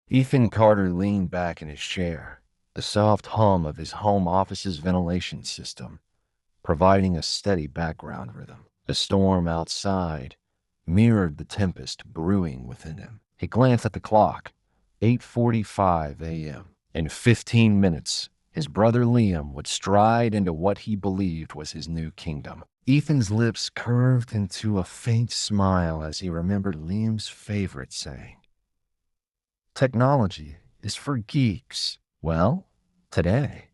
Ethan Carter leaned back in his chair, the soft hum of his home office's ventilation system providing a steady background rhythm. The storm outside mirrored the tempest brewing within him. He glanced at the clock, 8:45 a.m. In 15 minutes, his brother Liam would stride into what he believed was his new kingdom. Ethan's lips curved into a faint smile as he remembered Liam's favorite saying, "Technology is for geeks." Well, today,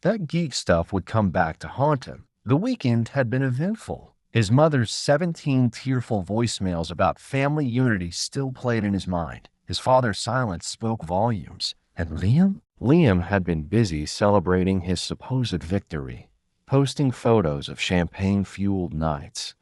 that geek stuff would come back to haunt him. The weekend had been eventful. His mother's 17 tearful voicemails about family unity still played in his mind. His father's silence spoke volumes. And Liam? Liam had been busy celebrating his supposed victory, posting photos of champagne-fueled nights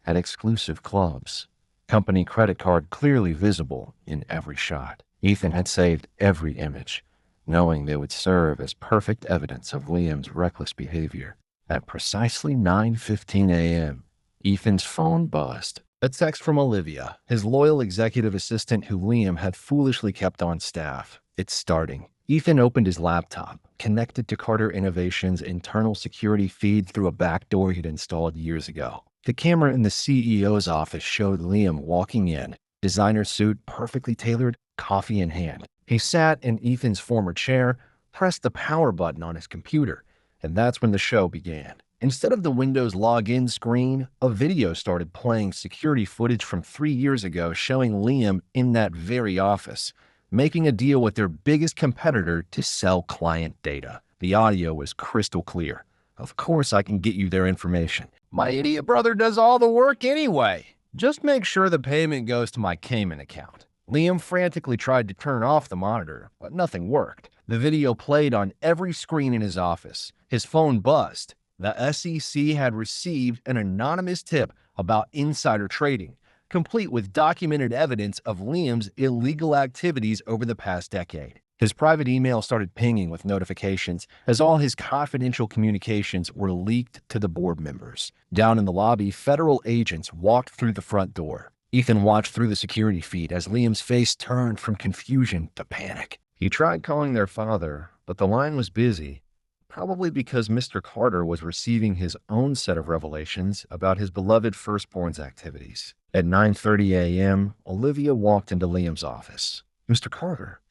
at exclusive clubs, company credit card clearly visible in every shot. Ethan had saved every image, knowing they would serve as perfect evidence of Liam's reckless behavior. At precisely 9:15 a.m., Ethan's phone buzzed. A text from Olivia, his loyal executive assistant who Liam had foolishly kept on staff. It's starting. Ethan opened his laptop, connected to Carter Innovations' internal security feed through a backdoor he'd installed years ago. The camera in the CEO's office showed Liam walking in, designer suit perfectly tailored, coffee in hand. He sat in Ethan's former chair, pressed the power button on his computer, and that's when the show began. Instead of the Windows login screen, a video started playing security footage from 3 years ago showing Liam in that very office, making a deal with their biggest competitor to sell client data. The audio was crystal clear. "Of course I can get you their information. My idiot brother does all the work anyway. Just make sure the payment goes to my Cayman account." Liam frantically tried to turn off the monitor, but nothing worked. The video played on every screen in his office. His phone buzzed. The SEC had received an anonymous tip about insider trading, complete with documented evidence of Liam's illegal activities over the past decade. His private email started pinging with notifications as all his confidential communications were leaked to the board members. Down in the lobby, federal agents walked through the front door. Ethan watched through the security feed as Liam's face turned from confusion to panic. He tried calling their father, but the line was busy, probably because Mr. Carter was receiving his own set of revelations about his beloved firstborn's activities. At 9:30 a.m., Olivia walked into Liam's office. "Mr. Carter,"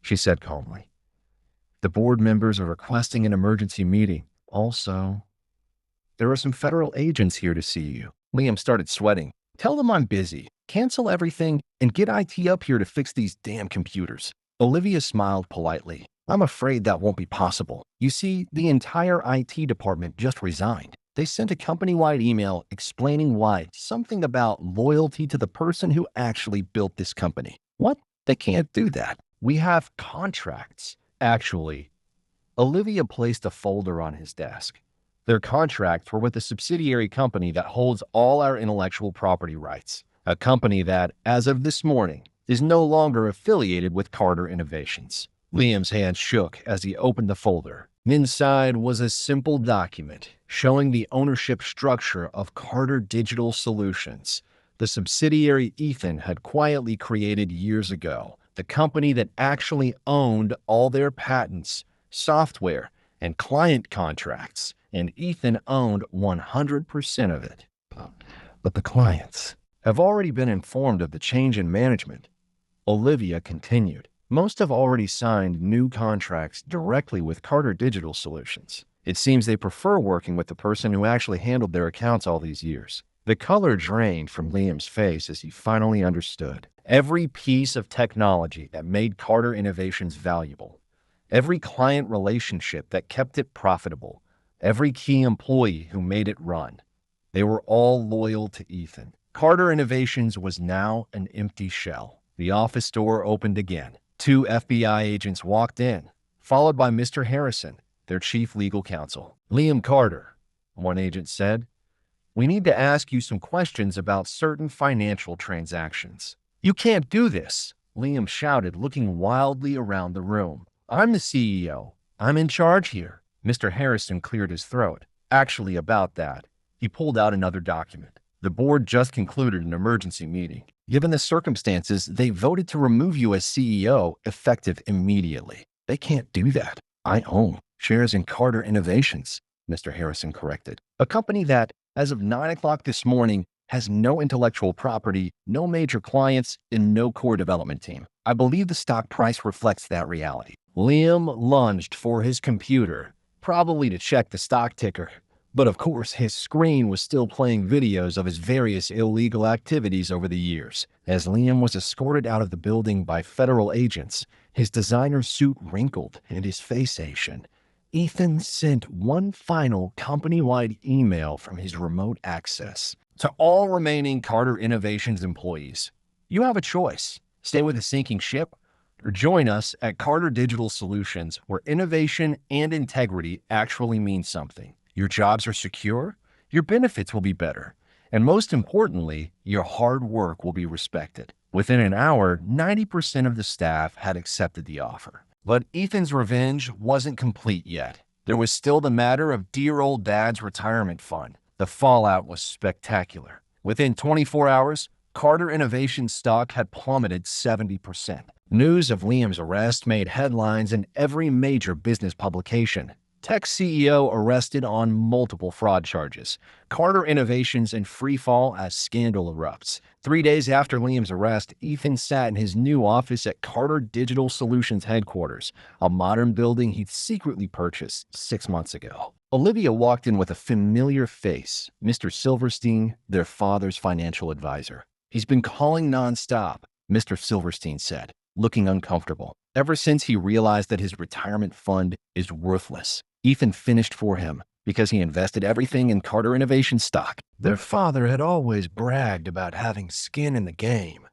she said calmly, "the board members are requesting an emergency meeting. Also, there are some federal agents here to see you." Liam started sweating. "Tell them I'm busy. Cancel everything and get IT up here to fix these damn computers." Olivia smiled politely. "I'm afraid that won't be possible. You see, the entire IT department just resigned. They sent a company-wide email explaining why, something about loyalty to the person who actually built this company." "What? They can't do that. We have contracts." Actually, Olivia placed a folder on his desk. Their contracts were with a subsidiary company that holds all our intellectual property rights, a company that, as of this morning, is no longer affiliated with Carter Innovations. Liam's hand shook as he opened the folder. Inside was a simple document showing the ownership structure of Carter Digital Solutions, the subsidiary Ethan had quietly created years ago, the company that actually owned all their patents, software, and client contracts, and Ethan owned 100% of it. But the clients have already been informed of the change in management. Olivia continued. Most have already signed new contracts directly with Carter Digital Solutions. It seems they prefer working with the person who actually handled their accounts all these years. The color drained from Liam's face as he finally understood. Every piece of technology that made Carter Innovations valuable, every client relationship that kept it profitable, every key employee who made it run, they were all loyal to Ethan. Carter Innovations was now an empty shell. The office door opened again. 2 FBI agents walked in, followed by Mr. Harrison, their chief legal counsel. "Liam Carter," one agent said, "we need to ask you some questions about certain financial transactions." "You can't do this," Liam shouted, looking wildly around the room. "I'm the CEO. I'm in charge here." Mr. Harrison cleared his throat. "Actually, about that." He pulled out another document. The board just concluded an emergency meeting. Given the circumstances, they voted to remove you as CEO effective immediately. They can't do that. I own shares in Carter Innovations, Mr. Harrison corrected. A company that, as of 9 o'clock this morning, has no intellectual property, no major clients, and no core development team. I believe the stock price reflects that reality. Liam lunged for his computer, probably to check the stock ticker. But of course, his screen was still playing videos of his various illegal activities over the years. As Liam was escorted out of the building by federal agents, his designer suit wrinkled and his face ashen. Ethan sent one final company-wide email from his remote access to all remaining Carter Innovations employees. You have a choice. Stay with a sinking ship or join us at Carter Digital Solutions, where innovation and integrity actually mean something. Your jobs are secure, your benefits will be better, and most importantly, your hard work will be respected. Within an hour, 90% of the staff had accepted the offer. But Ethan's revenge wasn't complete yet. There was still the matter of dear old dad's retirement fund. The fallout was spectacular. Within 24 hours, Carter Innovations stock had plummeted 70%. News of Liam's arrest made headlines in every major business publication. Tech CEO arrested on multiple fraud charges. Carter Innovations in free fall as scandal erupts. 3 days after Liam's arrest, Ethan sat in his new office at Carter Digital Solutions headquarters, a modern building he'd secretly purchased 6 months ago. Olivia walked in with a familiar face, Mr. Silverstein, their father's financial advisor. He's been calling nonstop, Mr. Silverstein said, looking uncomfortable. Ever since he realized that his retirement fund is worthless. Ethan finished for him because he invested everything in Carter Innovation stock. Their father had always bragged about having skin in the game,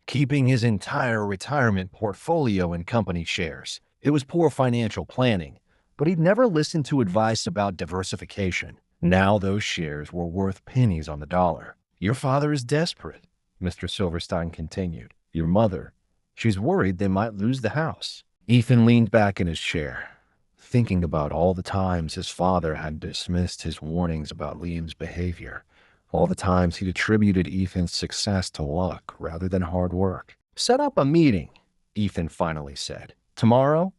keeping his entire retirement portfolio in company shares. It was poor financial planning, but he'd never listened to advice about diversification. Now those shares were worth pennies on the dollar. Your father is desperate, Mr. Silverstein continued. Your mother, she's worried they might lose the house. Ethan leaned back in his chair, thinking about all the times his father had dismissed his warnings about Liam's behavior, all the times he'd attributed Ethan's success to luck rather than hard work. Set up a meeting, Ethan finally said. Tomorrow,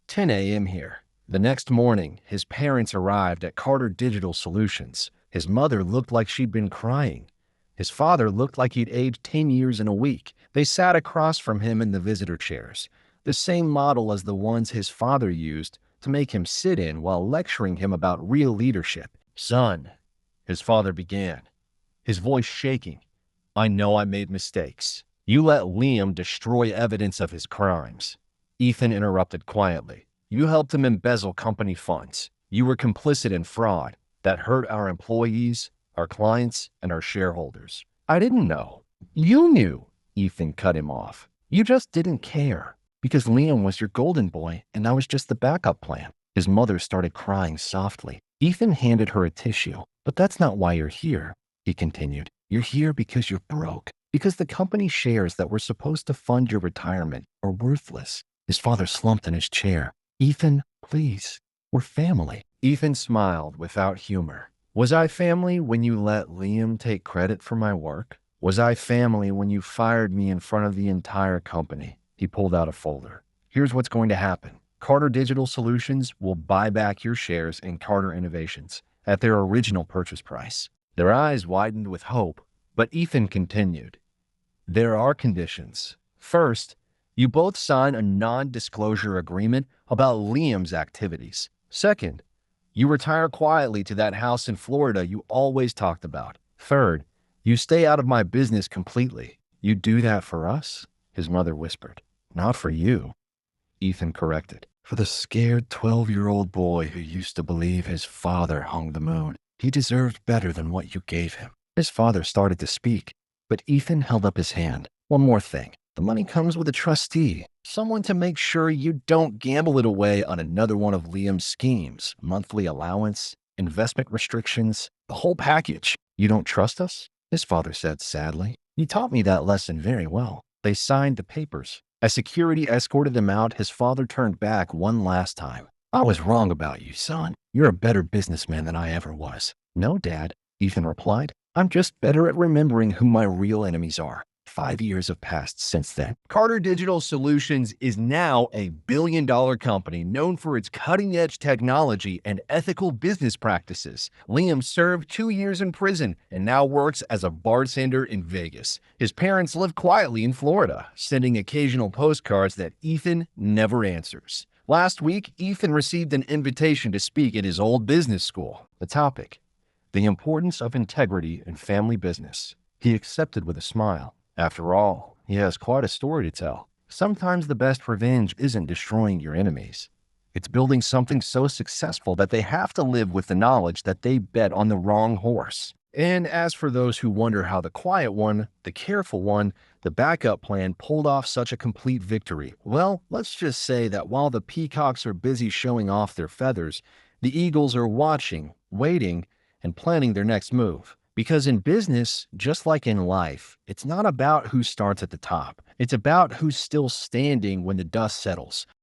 10 a.m. here. The next morning, his parents arrived at Carter Digital Solutions. His mother looked like she'd been crying. His father looked like he'd aged 10 years in a week. They sat across from him in the visitor chairs, the same model as the ones his father used to make him sit in while lecturing him about real leadership. Son, his father began, his voice shaking. I know I made mistakes. You let Liam destroy evidence of his crimes. Ethan interrupted quietly. You helped him embezzle company funds. You were complicit in fraud that hurt our employees, our clients, and our shareholders. I didn't know. You knew, Ethan cut him off. You just didn't care. Because Liam was your golden boy, and I was just the backup plan. His mother started crying softly. Ethan handed her a tissue. But that's not why you're here, he continued. You're here because you're broke. Because the company shares that were supposed to fund your retirement are worthless. His father slumped in his chair. Ethan, please, we're family. Ethan smiled without humor. Was I family when you let Liam take credit for my work? Was I family when you fired me in front of the entire company? He pulled out a folder. Here's what's going to happen. Carter Digital Solutions will buy back your shares in Carter Innovations at their original purchase price. Their eyes widened with hope, but Ethan continued. There are conditions. First, you both sign a non-disclosure agreement about Liam's activities. Second, you retire quietly to that house in Florida you always talked about. Third, you stay out of my business completely. You do that for us? His mother whispered. Not for you, Ethan corrected. For the scared 12-year-old boy who used to believe his father hung the moon. He deserved better than what you gave him. His father started to speak, but Ethan held up his hand. One more thing. The money comes with a trustee, someone to make sure you don't gamble it away on another one of Liam's schemes. Monthly allowance, investment restrictions, the whole package. You don't trust us? His father said sadly. You taught me that lesson very well. They signed the papers. As security escorted them out, his father turned back one last time. I was wrong about you, son. You're a better businessman than I ever was. No, Dad, Ethan replied. I'm just better at remembering who my real enemies are. 5 years have passed since then. Carter Digital Solutions is now a billion-dollar company known for its cutting-edge technology and ethical business practices. Liam served 2 years in prison and now works as a bartender in Vegas. His parents live quietly in Florida, sending occasional postcards that Ethan never answers. Last week, Ethan received an invitation to speak at his old business school. The topic: the importance of integrity in family business. He accepted with a smile. After all, he has quite a story to tell. Sometimes the best revenge isn't destroying your enemies. It's building something so successful that they have to live with the knowledge that they bet on the wrong horse. And as for those who wonder how the quiet one, the careful one, the backup plan pulled off such a complete victory, well, let's just say that while the peacocks are busy showing off their feathers, the eagles are watching, waiting, and planning their next move. Because in business, just like in life, it's not about who starts at the top. It's about who's still standing when the dust settles.